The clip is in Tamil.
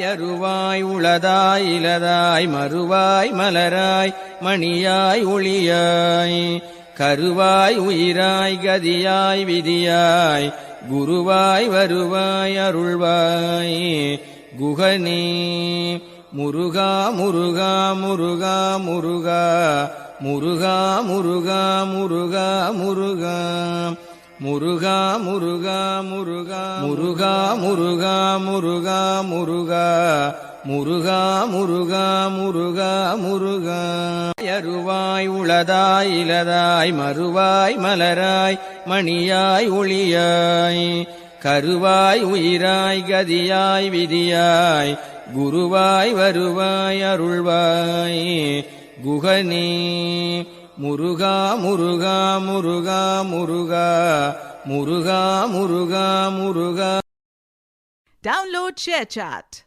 அருவாய் உளதாய் இலதாய் மறுவாய் மலராய் மணியாய் ஒளியாய் கருவாய் உயிராய் கதியாய் விதியாய் குருவாய் வருவாய் அருள்வாய் குகனே முருகா முருகா முருகா முருகா முருகா முருகா முருகா முருகா முருகா முருகா முருகா முருகா முருகா முருகா முருகா முருகா முருகா முருகா முருகா அருவாய் உளதாய் இலதாய் மறுவாய் மலராய் மணியாய் ஒளியாய் கருவாய் உயிராய் கதியாய் விதியாய் குருவாய் வருவாய் அருள்வாய் குகனே முருகா முருகா முருகா முருகா முருகா முருகா முருகா. Download ShareChat.